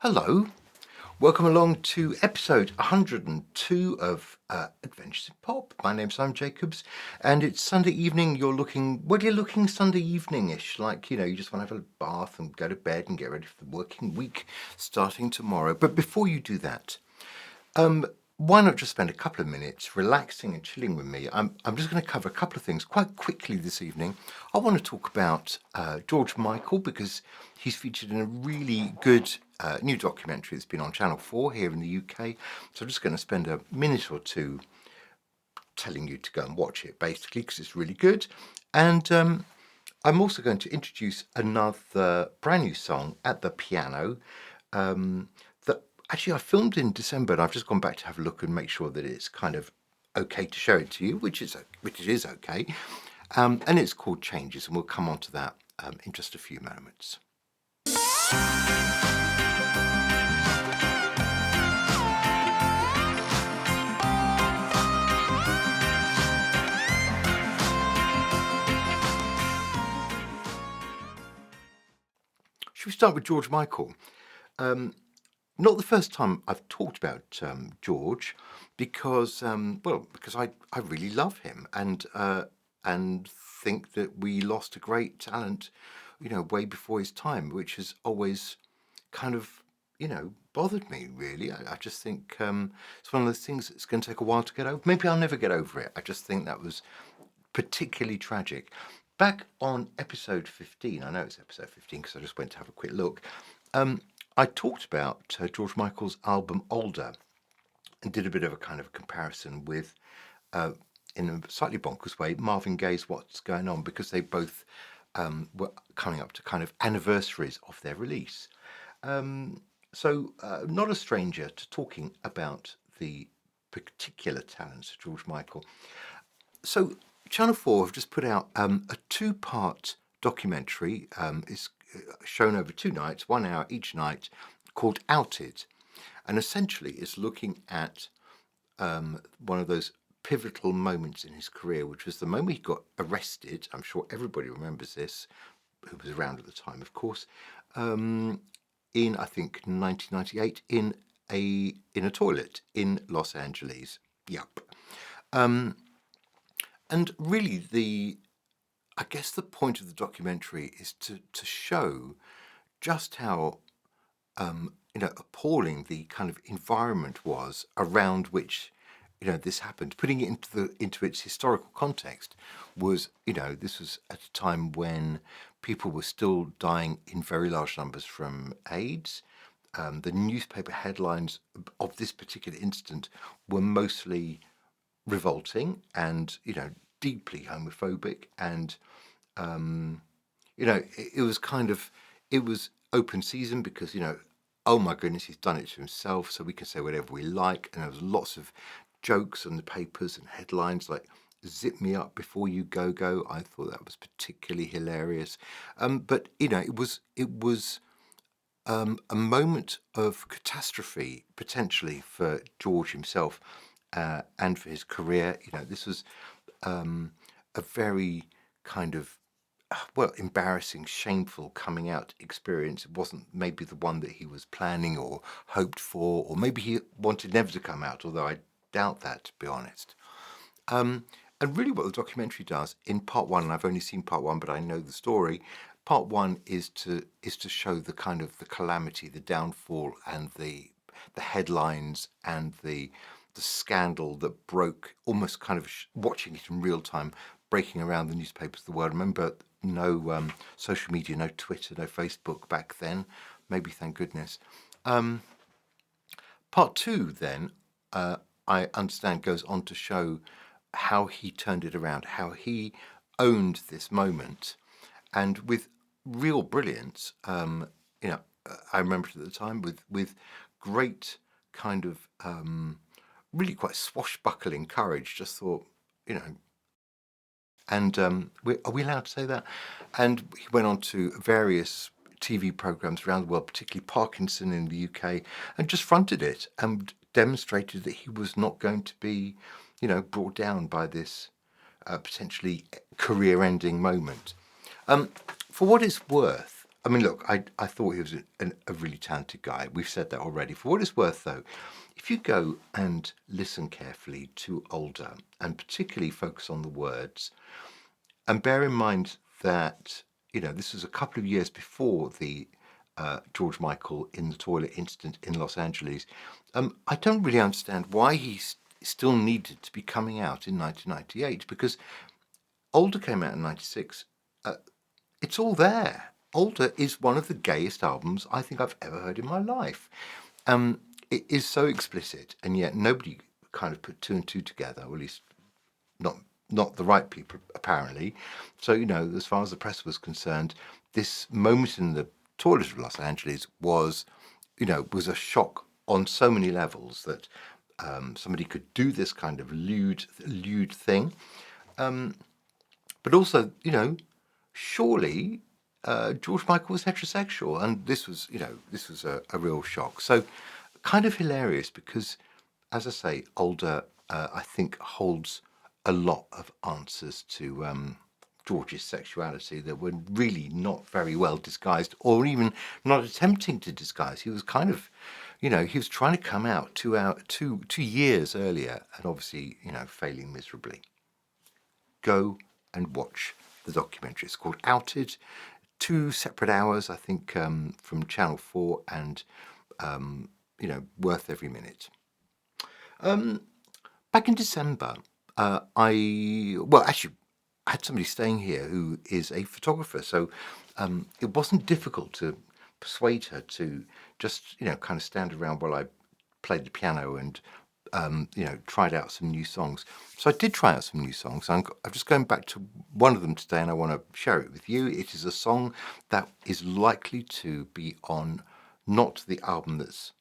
Hello, welcome along to episode 102 of Adventures in Pop. My name's Simon Jacobs, and it's Sunday evening. You're looking Sunday evening-ish, like, you just want to have a bath and go to bed and get ready for the working week starting tomorrow. But before you do that, why not just spend a couple of minutes relaxing and chilling with me? I'm just going to cover a couple of things quite quickly this evening. I want to talk about George Michael because he's featured in a really good new documentary that's been on Channel 4 here in the UK. So I'm just going to spend a minute or two telling you to go and watch it, basically, because it's really good. And I'm also going to introduce another brand new song at the piano that actually I filmed in December, and I've just gone back to have a look and make sure that it's kind of okay to show it to you, which it is okay. And it's called Changes, and we'll come on to that in just a few moments. Should we start with George Michael? Not the first time I've talked about George, because I really love him and think that we lost a great talent, way before his time, which has always kind of bothered me really. I just think it's one of those things that's going to take a while to get over. Maybe I'll never get over it. I just think that was particularly tragic. Back on episode 15, I know it's episode 15 because I just went to have a quick look. I talked about George Michael's album Older and did a bit of a kind of comparison with, in a slightly bonkers way, Marvin Gaye's What's Going On, because they both were coming up to kind of anniversaries of their release. So not a stranger to talking about the particular talents of George Michael. So Channel 4 have just put out a two-part documentary. It's shown over 2 nights, 1 hour each night, called Outed. And essentially it's looking at one of those pivotal moments in his career, which was the moment he got arrested. I'm sure everybody remembers this, who was around at the time, of course, in, I think, 1998, in a toilet in Los Angeles. Yup. And really, I guess the point of the documentary is to show just how appalling the kind of environment was around which this happened. Putting it into its historical context was, this was at a time when people were still dying in very large numbers from AIDS. The newspaper headlines of this particular incident were mostly revolting and deeply homophobic, and it was open season because oh my goodness, he's done it to himself, so we can say whatever we like. And there was lots of jokes on the papers and headlines like "Zip me up before you go." I thought that was particularly hilarious. But it was a moment of catastrophe potentially for George himself and for his career. This was a very kind of embarrassing, shameful coming out experience. It wasn't maybe the one that he was planning or hoped for, or maybe he wanted never to come out, although I doubt that, to be honest. And really what the documentary does in part 1, and I've only seen part 1, but I know the story. Part 1 is to show the kind of the calamity, the downfall, and the headlines and the scandal that broke, almost kind of watching it in real time, breaking around the newspapers of the world. Remember, no social media, no Twitter, no Facebook back then. Maybe, thank goodness. Part 2 then, I understand, goes on to show how he turned it around, how he owned this moment, and with real brilliance. I remember it at the time with great kind of really quite swashbuckling courage. Just thought, and are we allowed to say that? And he went on to various TV programs around the world, particularly Parkinson in the UK, and just fronted it and demonstrated that he was not going to be, brought down by this potentially career-ending moment. For what it's worth, I mean, look, I thought he was a really talented guy. We've said that already. For what it's worth, though, if you go and listen carefully to Older, and particularly focus on the words, and bear in mind that, this was a couple of years before the George Michael in the toilet incident in Los Angeles, I don't really understand why he still needed to be coming out in 1998, because Older came out in 96. It's all there. Older is one of the gayest albums I think I've ever heard in my life. It is so explicit, and yet nobody kind of put two and two together, or at least not not the right people apparently. So as far as the press was concerned, this moment in the toilet of Los Angeles was a shock on so many levels that somebody could do this kind of lewd thing, but also surely George Michael was heterosexual, and this was a real shock. So kind of hilarious because, as I say, Older I think holds a lot of answers to George's sexuality that were really not very well disguised, or even not attempting to disguise. He was kind of, he was trying to come out 2 years earlier, and obviously, failing miserably. Go and watch the documentary. It's called Outed. 2 separate hours, I think, from Channel 4, and worth every minute. Back in December, actually, I had somebody staying here who is a photographer, so it wasn't difficult to persuade her to just, kind of stand around while I played the piano and, tried out some new songs. So I did try out some new songs. I'm just going back to one of them today, and I want to share it with you. It is a song that is likely to be on not the album that's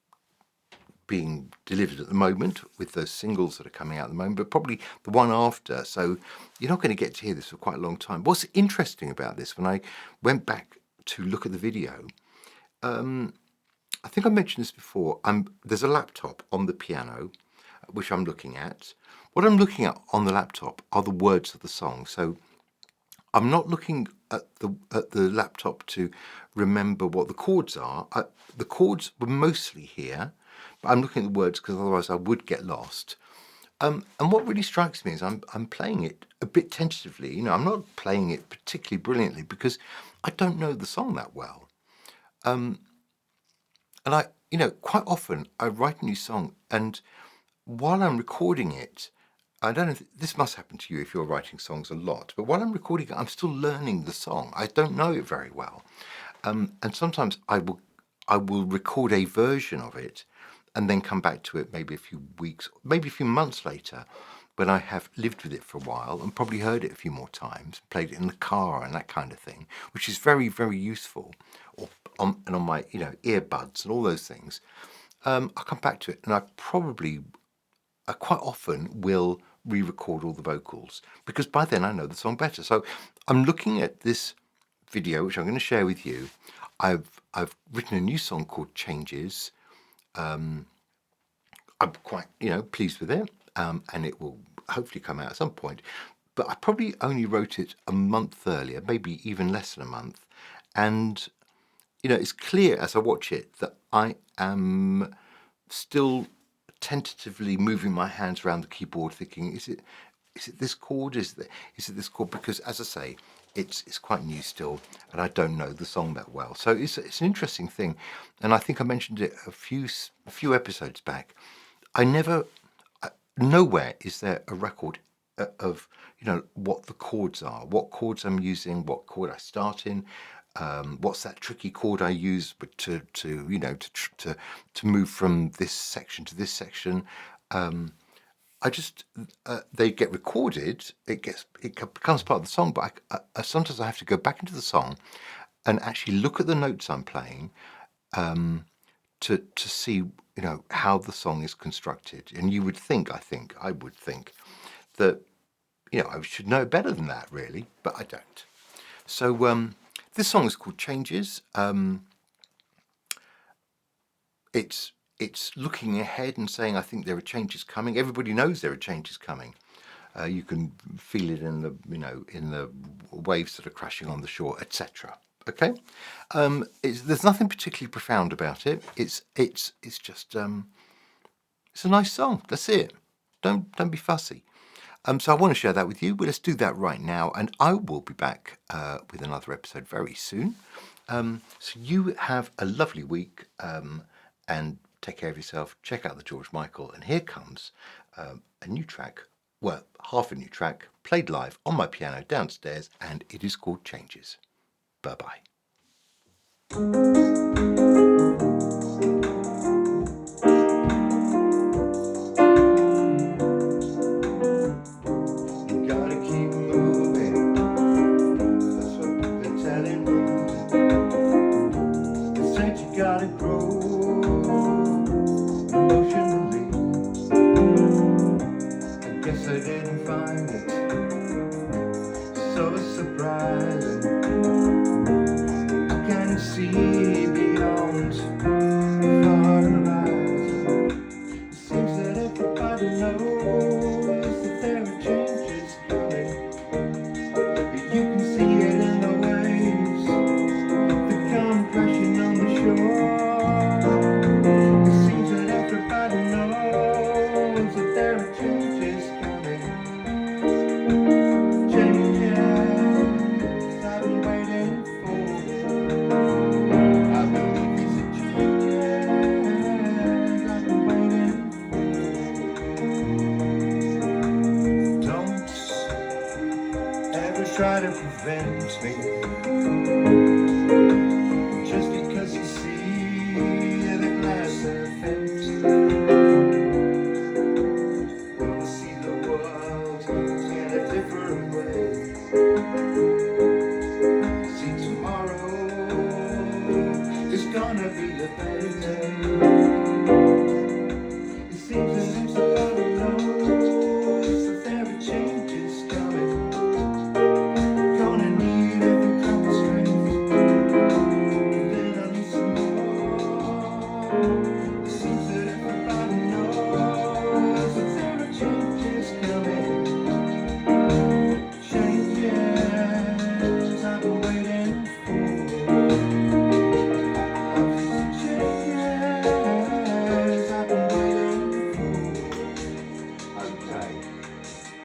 being delivered at the moment with those singles that are coming out at the moment, but probably the one after. So you're not going to get to hear this for quite a long time. What's interesting about this, when I went back to look at the video, I think I mentioned this before. There's a laptop on the piano, which I'm looking at. What I'm looking at on the laptop are the words of the song. So I'm not looking at the laptop to remember what the chords are. The chords were mostly here, but I'm looking at the words because otherwise I would get lost. And what really strikes me is I'm playing it a bit tentatively. I'm not playing it particularly brilliantly because I don't know the song that well. And I, quite often I write a new song, and while I'm recording it, I don't know if this must happen to you if you're writing songs a lot, but while I'm recording it, I'm still learning the song. I don't know it very well. And sometimes I will record a version of it and then come back to it maybe a few weeks, maybe a few months later, when I have lived with it for a while and probably heard it a few more times, played it in the car and that kind of thing, which is very, very useful. On my earbuds and all those things. I'll come back to it, and I probably quite often will re-record all the vocals because by then I know the song better. So I'm looking at this video, which I'm going to share with you. I've written a new song called Changes. I'm quite pleased with it, and it will hopefully come out at some point. But I probably only wrote it a month earlier, maybe even less than a month, and it's clear as I watch it that I am still tentatively moving my hands around the keyboard, thinking, is it this chord? Is it this chord? Because, as I say, it's quite new still, and I don't know the song that well. So it's an interesting thing, and I think I mentioned it a few episodes back. Nowhere is there a record of what the chords are, what chords I'm using, what chord I start in. What's that tricky chord I use, but to move from this section to this section. They get recorded. It becomes part of the song, but sometimes I have to go back into the song and actually look at the notes I'm playing to see how the song is constructed. And I would think that I should know better than that, really, but I don't. So this song is called Changes. It's looking ahead and saying, I think there are changes coming. Everybody knows there are changes coming. You can feel it in the waves that are crashing on the shore, etc. Okay, there's nothing particularly profound about it. It's just it's a nice song. That's it. Don't be fussy. So I want to share that with you. Well, let's do that right now, and I will be back with another episode very soon. So you have a lovely week, and take care of yourself. Check out the George Michael, and here comes a new track. Well, half a new track played live on my piano downstairs, and it is called Changes. Bye bye. Gotta grow emotionally. I guess I didn't find it so surprising. I can see beyond the far horizon. It seems that everybody knows that there are changes coming. You can see it in the waves that come crashing on the shore. It seems that everybody knows that there are changes coming. Changes I've been waiting for. I believe these are changes I've been waiting for. Don't ever try to prevent me.